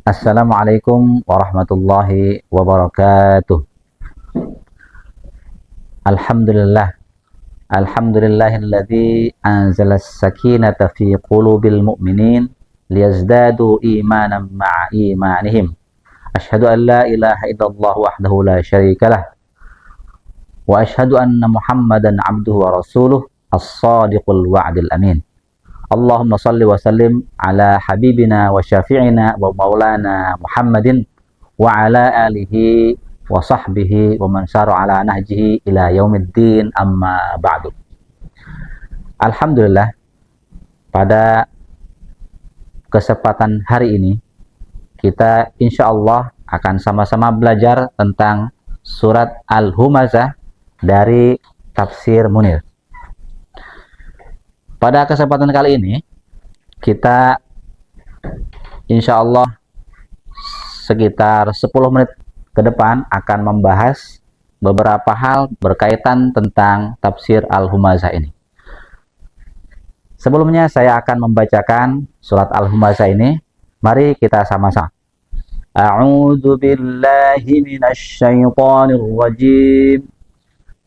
Assalamualaikum warahmatullahi wabarakatuh. Alhamdulillah. Alhamdulillahilladzi anzalas sakinata fi qulubil mu'minin liyazdadu imanan ma'a imanihim. Asyhadu an la ilaha illallah wahdahu la syarikalah wa asyhadu anna Muhammadan abduhu wa rasuluh as-sadiqul wa'dil amin. Allahumma salli wa sallim ala habibina wa syafi'ina wa maulana Muhammadin wa ala alihi wa sahbihi wa man syara ala nahjihi ila yaumiddin, amma ba'du. Alhamdulillah, pada kesempatan hari ini kita insyaallah akan sama-sama belajar tentang surat Al-Humazah dari Tafsir Munir. Pada kesempatan kali ini kita insya Allah sekitar 10 menit ke depan akan membahas beberapa hal berkaitan tentang tafsir Al-Humazah ini. Sebelumnya saya akan membacakan surat Al-Humazah ini. Mari kita sama-sama. A'udzu billahi minasy syaithanir rajim.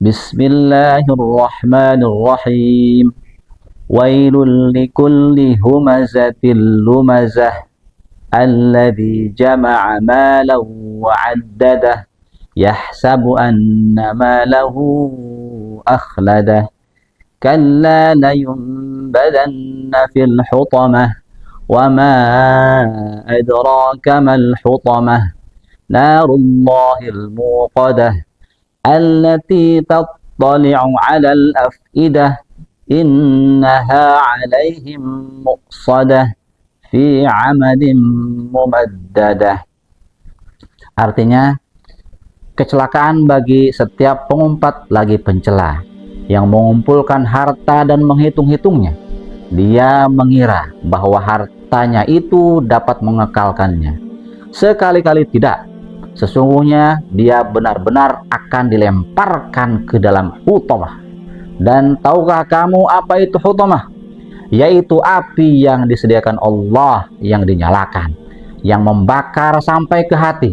Bismillahirrahmanirrahim. Wailul likulli humazatil lumazah alladzi jama'a malan wa 'addadah yahsabu anna malahu akhladah kalla layunbadanna fil hutamah wa ma adraka mal hutamah narullahil muqadah allati tattali'u 'alal af'idah innaha 'alaihim muqsadah fi 'amadin mumaddadah. Artinya, kecelakaan bagi setiap pengumpat lagi pencela yang mengumpulkan harta dan menghitung-hitungnya. Dia mengira bahwa hartanya itu dapat mengekalkannya. Sekali-kali tidak. Sesungguhnya dia benar-benar akan dilemparkan ke dalam hutamah. Dan tahukah kamu apa itu hutamah? Yaitu api yang disediakan Allah yang dinyalakan, yang membakar sampai ke hati.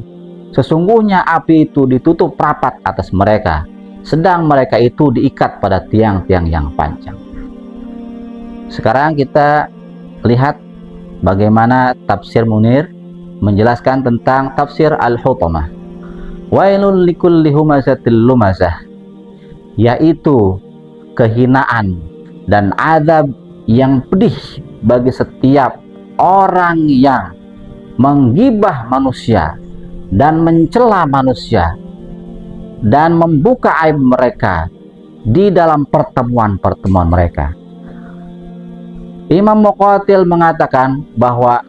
Sesungguhnya api itu ditutup rapat atas mereka, sedang mereka itu diikat pada tiang-tiang yang panjang. Sekarang kita lihat bagaimana Tafsir Munir menjelaskan tentang tafsir Al-Hutamah. Wailul likulli humazatil lumazah, yaitu kehinaan dan azab yang pedih bagi setiap orang yang menggibah manusia dan mencela manusia dan membuka aib mereka di dalam pertemuan-pertemuan mereka. Imam Muqatil mengatakan bahwa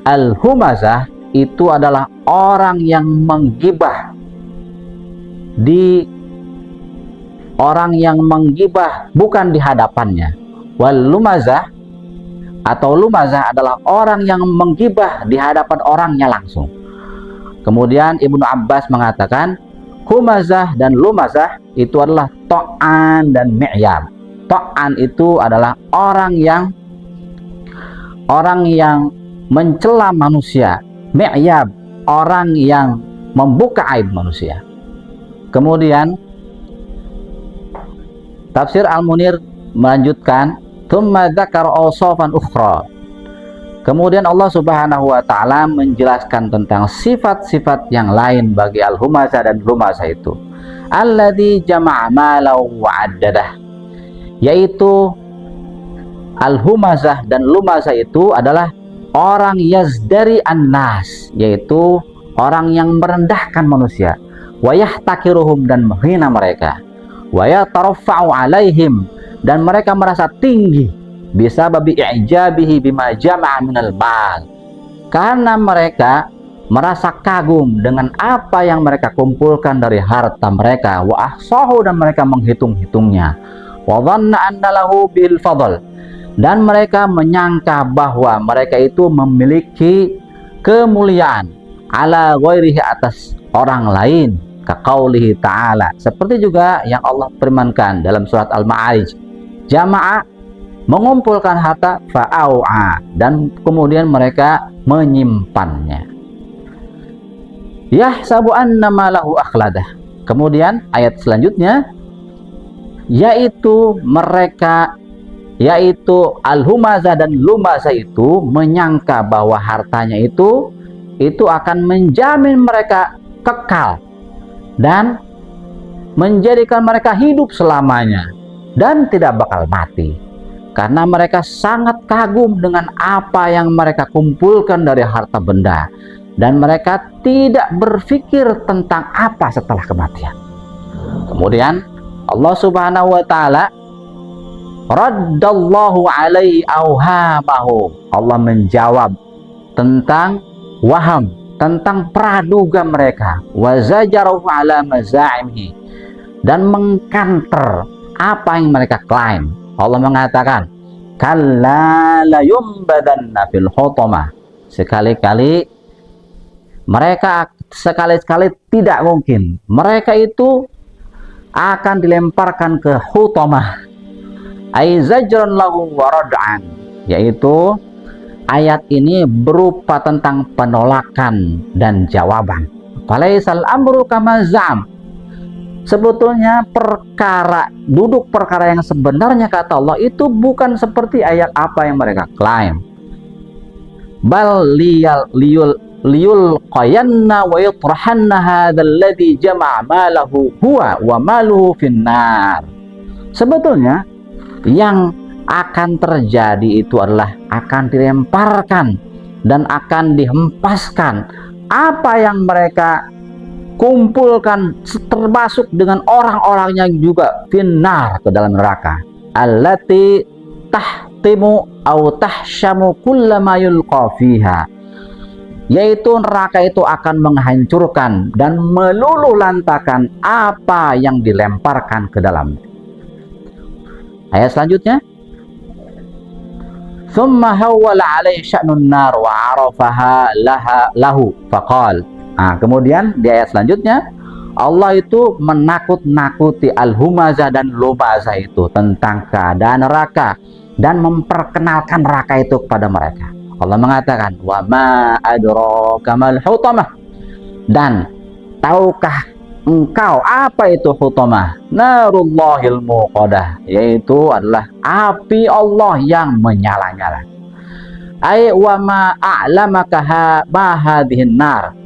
Al-Humazah itu adalah orang yang menggibah bukan di hadapannya. Wal lumazah atau lumazah adalah orang yang menggibah di hadapan orangnya langsung. Kemudian Ibnu Abbas mengatakan humazah dan lumazah itu adalah ta'an dan mi'yab. Ta'an itu adalah orang yang mencela manusia. Mi'yab orang yang membuka aib manusia. Kemudian Tafsir Al-Munir melanjutkan, "Tsumma dzakara awsafan ukhra." Kemudian Allah Subhanahu wa taala menjelaskan tentang sifat-sifat yang lain bagi Al-Humazah dan Lumazah itu. Alladzi jama'a malan wa 'addadah. Yaitu Al-Humazah dan Lumazah itu adalah orang yazdari an-nas, yaitu orang yang merendahkan manusia, wa yahtakiruhum dan menghina mereka, wa yataraffa'u 'alaihim dan mereka merasa tinggi bisa babi i'jabihi bima jama'a minal mal, karena mereka merasa kagum dengan apa yang mereka kumpulkan dari harta mereka, wa ahsahu dan mereka menghitung-hitungnya, wa dhanna anna lahu bil fadl dan mereka menyangka bahwa mereka itu memiliki kemuliaan ala ghairihi atas orang lain, kaqaulihi ta'ala, seperti juga yang Allah firmankan dalam surat Al-Ma'arij, jama'a mengumpulkan harta, fa'au'a dan kemudian mereka menyimpannya. Yahsabu annama lahu akhladah. Kemudian ayat selanjutnya, yaitu mereka, yaitu al-humazah dan lumazah itu menyangka bahwa hartanya itu akan menjamin mereka kekal dan menjadikan mereka hidup selamanya dan tidak bakal mati, karena mereka sangat kagum dengan apa yang mereka kumpulkan dari harta benda, dan mereka tidak berpikir tentang apa setelah kematian. Kemudian Allah Subhanahu wa taala raddallahu alaihi auhamahu. Allah menjawab tentang waham, tentang praduga mereka, wa zajarahu ala mazaimhi, dan mengkanter apa yang mereka klaim. Allah mengatakan, kalla la yumbadanna fil hutamah. Sekali-kali tidak mungkin mereka itu akan dilemparkan ke hutamah, ay zajran lahu wa rad'an, yaitu ayat ini berupa tentang penolakan dan jawaban. Falaisal amru kama zam. Sebetulnya duduk perkara yang sebenarnya kata Allah itu bukan seperti ayat apa yang mereka klaim. Bal liyul qayanna wa yutrahanna hadzal ladzi jama'a malahu huwa wa maluhu finnar. Sebetulnya yang akan terjadi itu adalah akan dilemparkan dan akan dihempaskan apa yang mereka kumpulkan, termasuk dengan orang-orangnya juga, finnar, ke dalam neraka, allati tahtimu au tahsyamu kullama yulqa fiha, yaitu neraka itu akan menghancurkan dan meluluh lantakan apa yang dilemparkan ke dalamnya. Ayat selanjutnya, thumma hawwala alaihi sya'nun nar wa arafaha lahu faqal. Nah, kemudian di ayat selanjutnya Allah itu menakut-nakuti al-humazah dan lumazah itu tentang keadaan neraka dan memperkenalkan neraka itu kepada mereka. Allah mengatakan, wa ma adraka mal hutamah, dan tahukah engkau apa itu hutamah? Narullahil muqadah, yaitu adalah api Allah yang menyala-nyala. Ay wa ma a'lamaka ma hadhihin nar,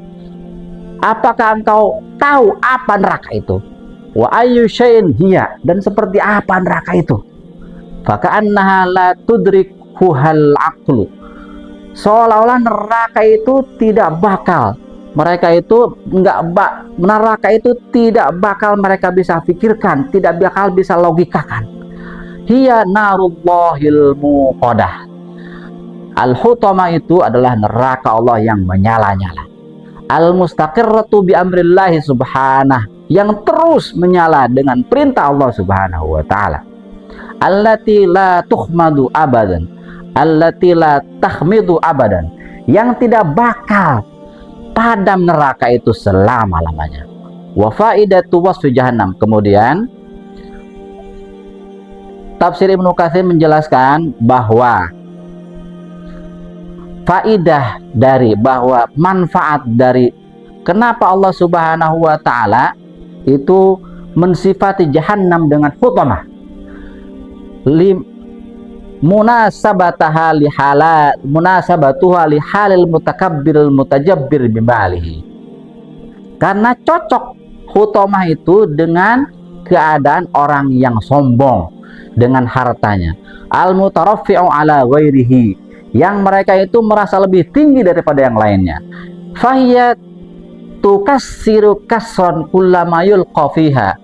apakah engkau tahu apa neraka itu? Wa ayyu syai'in hiya, dan seperti apa neraka itu? Faka'annaha la tudrikuhal aqlu, seolah-olah neraka itu tidak bakal neraka itu tidak bakal mereka bisa pikirkan, tidak bakal bisa logikakan. Hiya narullahil muqadah. Al-hutama itu adalah neraka Allah yang menyala-nyala. Al-mustaqirratu bi amrillahi subhanah, yang terus menyala dengan perintah Allah Subhanahu wa taala. Allati la tuhmadu abadan, allati la tahmidu abadan, yang tidak bakal padam neraka itu selama-lamanya. Wa faidatu wasfi jahannam. Kemudian tafsir Ibnu Katsir menjelaskan bahwa faidah dari, bahwa manfaat dari kenapa Allah Subhanahu wa taala itu mensifati jahannam dengan hutamah, munasabatuha li halil mutakabbiril mutajabbir bimalihi, karena cocok hutamah itu dengan keadaan orang yang sombong dengan hartanya, al mutaraffi'u ala ghairihi, yang mereka itu merasa lebih tinggi daripada yang lainnya. Fahiyat tukassiru kasran kullama yulqa fiha,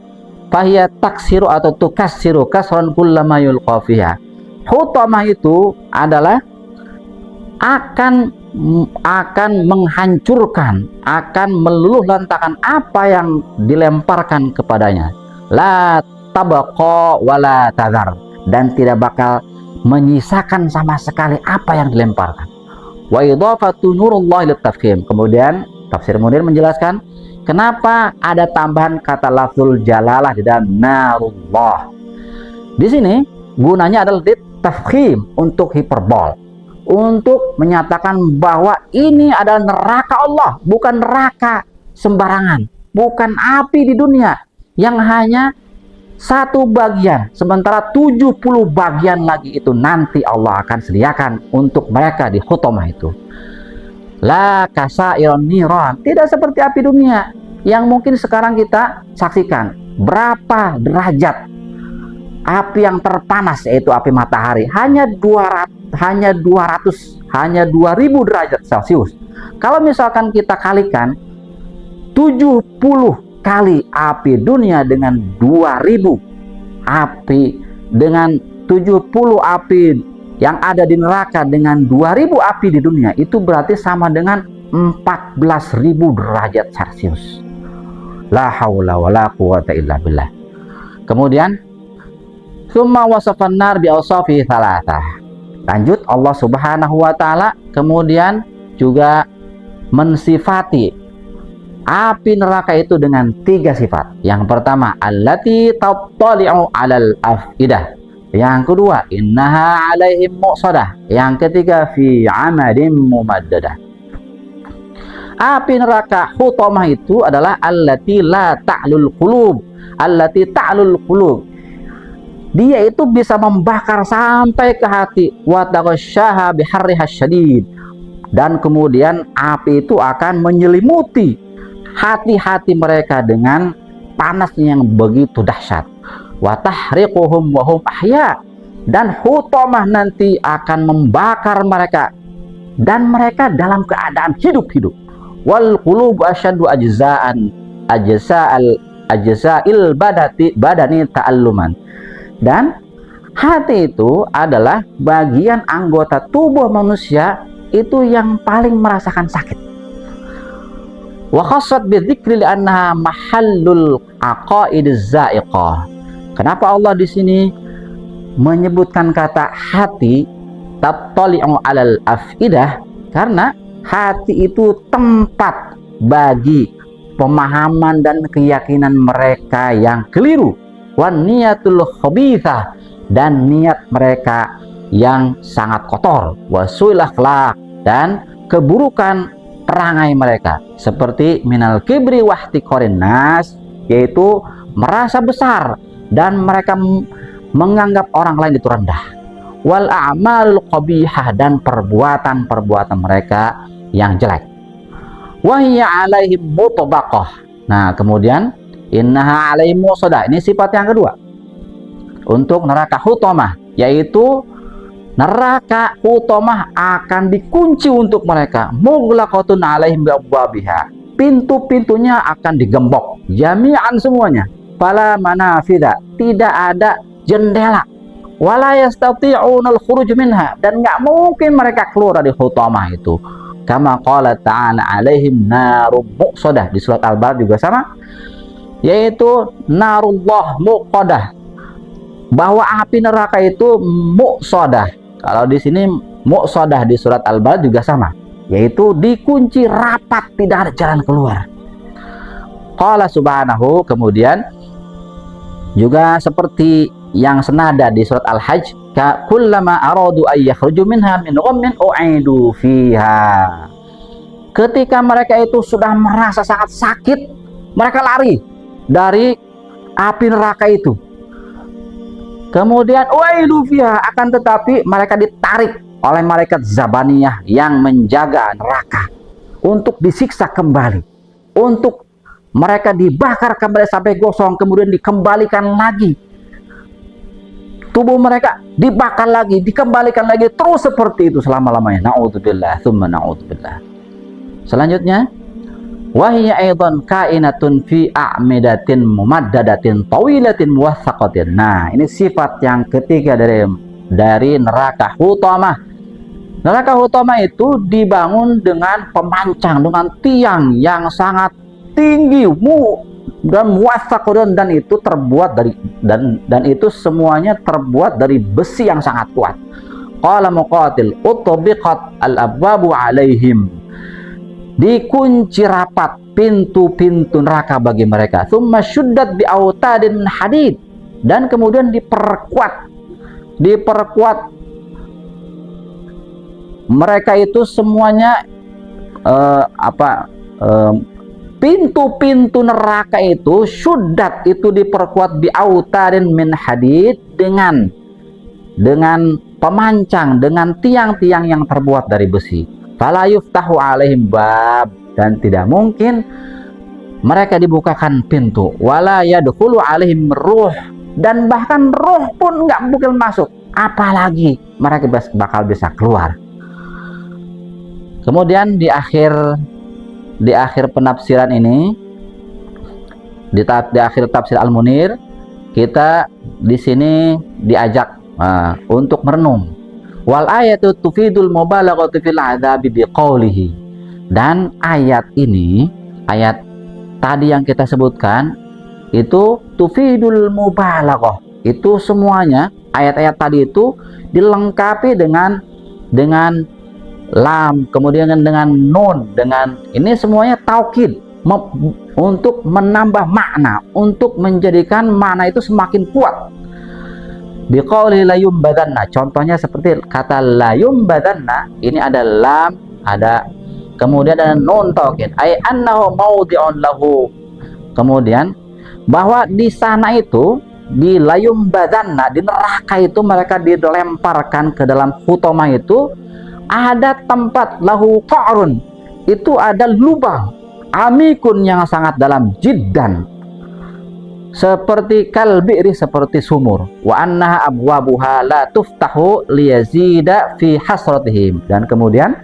fahiyat taksiru atau tukassiru kasran kullama yulqa fiha. Hutamah itu adalah akan menghancurkan, akan meluluh lantakan apa yang dilemparkan kepadanya. La tabaqa wala tadhar, dan tidak bakal menyisakan sama sekali apa yang dilemparkan. Wa idhafatu nurullah lit tafkhim. Kemudian tafsir Munir menjelaskan kenapa ada tambahan kata lafzul jalalah di dalam narullah. Di sini gunanya adalah lit tafkhim, untuk hiperbol, untuk menyatakan bahwa ini adalah neraka Allah, bukan neraka sembarangan, bukan api di dunia yang hanya satu bagian, sementara 70 bagian lagi itu nanti Allah akan sediakan untuk mereka di hutamah itu. La kasairon niron, tidak seperti api dunia yang mungkin sekarang kita saksikan. Berapa derajat api yang terpanas, yaitu api matahari, hanya 2000 derajat Celcius. Kalau misalkan kita kalikan 70 kali api dunia dengan 2000 api, dengan 70 api yang ada di neraka dengan 2000 api di dunia, itu berarti sama dengan 14.000 derajat Celcius. La haula wala quwata illa billah. Kemudian summa wasafan nar bi awsafi thalathah. Lanjut, Allah Subhanahu wa taala kemudian juga mensifati api neraka itu dengan 3 sifat. Yang pertama, allati tattali'u 'alal afidah. Yang kedua, innaha 'alaihim muqsadah. Yang ketiga, fi 'amadin mumaddadah. Api neraka hutamah itu adalah allati la ta'lul qulub, allati ta'lul qulub. Dia itu bisa membakar sampai ke hati, wa taghasyaha biharriha syadid. Dan kemudian api itu akan menyelimuti hati-hati mereka dengan panasnya yang begitu dahsyat. Wa tahriquhum wa hum ahya. Dan hutamah nanti akan membakar mereka dan mereka dalam keadaan hidup-hidup. Wal qulubu asyaddu ajza'il badani ta'alluman. Dan hati itu adalah bagian anggota tubuh manusia itu yang paling merasakan sakit. Wa khassat bidzikri li'annaha mahallul aqaidiz za'iqah. Kenapa Allah di sini menyebutkan kata hati, tattali'u 'alal afidah? Karena hati itu tempat bagi pemahaman dan keyakinan mereka yang keliru, wan niyatul khabithah, dan niat mereka yang sangat kotor, wasuil akhlaq, dan keburukan perangai mereka, seperti minal kibri wahtiqorin nas, yaitu merasa besar dan mereka menganggap orang lain itu rendah, wal a'malul qabihah, dan perbuatan-perbuatan mereka yang jelek. Wahya alaihim mutabaqah. Nah, kemudian innaha alaihim muqsadah. Ini sifat yang kedua untuk neraka hutamah, yaitu neraka hutamah akan dikunci untuk mereka. Mughlaqatun alaihim biabwabiha. Pintu-pintunya akan digembok jami'an semuanya. Fala manafida, tidak ada jendela. Wala yastati'unal khuruj minha, dan nggak mungkin mereka keluar dari hutamah itu. Kama qala ta'ala alaihim narum muqsadah. Di surat Al-Balad juga sama, yaitu narullah muqadah, bahwa api neraka itu muqsadah. Kalau di sini muqsadah di surat Al-Balad juga sama, yaitu dikunci rapat, tidak ada jalan keluar. Qala subhanahu, kemudian juga seperti yang senada di surat Al-Hajj, ka kullama aradu ay yakhruju minha min ghammin u'idu fiha. Ketika mereka itu sudah merasa sangat sakit, mereka lari dari api neraka itu. Kemudian u'idu fiha, akan tetapi mereka ditarik oleh malaikat Zabaniyah yang menjaga neraka untuk disiksa kembali, untuk mereka dibakar kembali sampai gosong, kemudian dikembalikan lagi. Tubuh mereka dibakar lagi, dikembalikan lagi, terus seperti itu selama-lamanya. Na'udzubillah, tsumma na'udzubillah. Selanjutnya, wahya aidan kainatun fi a'midatin mumaddadatin tawilatin muwaththaqatin. Nah, ini sifat yang ketiga dari neraka hutamah. Neraka hutamah itu dibangun dengan pemancang, dengan tiang yang sangat tinggi, dan muwaththaqun, dan itu terbuat dari dan itu semuanya terbuat dari besi yang sangat kuat. Qala Muqatil utbiqat al-abwabu alaihim, dikunci rapat pintu-pintu neraka bagi mereka. Tsumma syuddat bi autadin min hadid, dan kemudian diperkuat mereka itu semuanya pintu-pintu neraka itu syuddat, itu diperkuat biautarin min hadid, dengan pemancang, dengan tiang-tiang yang terbuat dari besi. Fala yuftahu alaihim bab, dan tidak mungkin mereka dibukakan pintu. Wala yadkhulu alaihim ruh, dan bahkan roh pun nggak mungkin masuk, apalagi mereka bakal bisa keluar. Kemudian di akhir penafsiran ini, di akhir tafsir Al-Munir, kita di sini diajak untuk merenung. Wal ayatu tufidul mubalaghati fil adzabi biqaulihi, dan ayat ini, ayat tadi yang kita sebutkan itu tufidul mubalaghah, itu semuanya ayat-ayat tadi itu dilengkapi dengan lam, kemudian dengan nun, dengan ini semuanya taukid, untuk menambah makna, untuk menjadikan makna itu semakin kuat. Biqauli la yumbadanna, contohnya seperti kata la yumbadanna, ini ada lam, ada kemudian ada nun taukid, ay annahu maudhi'un lahu, kemudian bahwa di sana itu di la yumbadanna, di neraka itu mereka dilemparkan ke dalam hutomah itu ada tempat lahu qa'run, itu ada lubang amikun yang sangat dalam, jiddan, seperti kalbi'ri, seperti sumur. Wa annaha abwabuha la tuftahu liyazida fi hasratihim, dan kemudian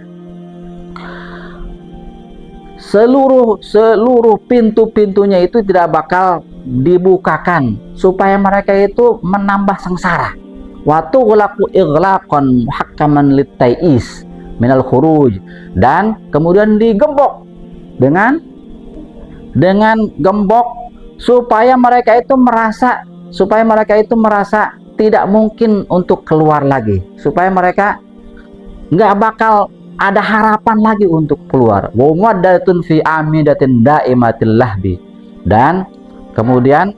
seluruh pintu-pintunya itu tidak bakal dibukakan supaya mereka itu menambah sengsara. Wa tughlaqu ighlaqan muhakkaman littai'is minal khuruj, dan kemudian digembok dengan gembok supaya mereka itu merasa tidak mungkin untuk keluar lagi, supaya mereka nggak bakal ada harapan lagi untuk keluar. Wa muaddatun fi amidatin daimatil lahbi, dan kemudian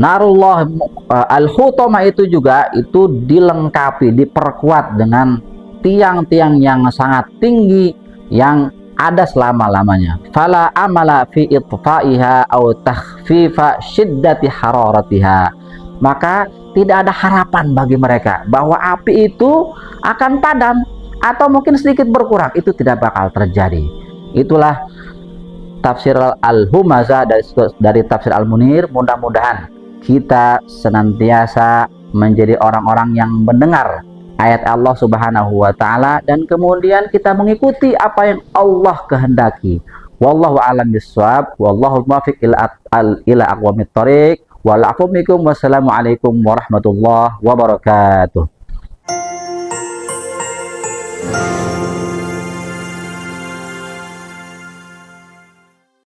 narullah al-hutamah itu juga itu dilengkapi, diperkuat dengan tiang-tiang yang sangat tinggi yang ada selama-lamanya. Fala amala fi itfa'iha aw takhfifa syiddati hararatiha, maka tidak ada harapan bagi mereka bahwa api itu akan padam atau mungkin sedikit berkurang, itu tidak bakal terjadi. Itulah tafsir Al-Humazah dari tafsir Al-Munir. Mudah-mudahan kita senantiasa menjadi orang-orang yang mendengar ayat Allah Subhanahu wa taala dan kemudian kita mengikuti apa yang Allah kehendaki. Wallahu a'lam bissawab, wallahu muwaffiq ila aqwamit thoriq. Wassalamualaikum warahmatullahi wabarakatuh.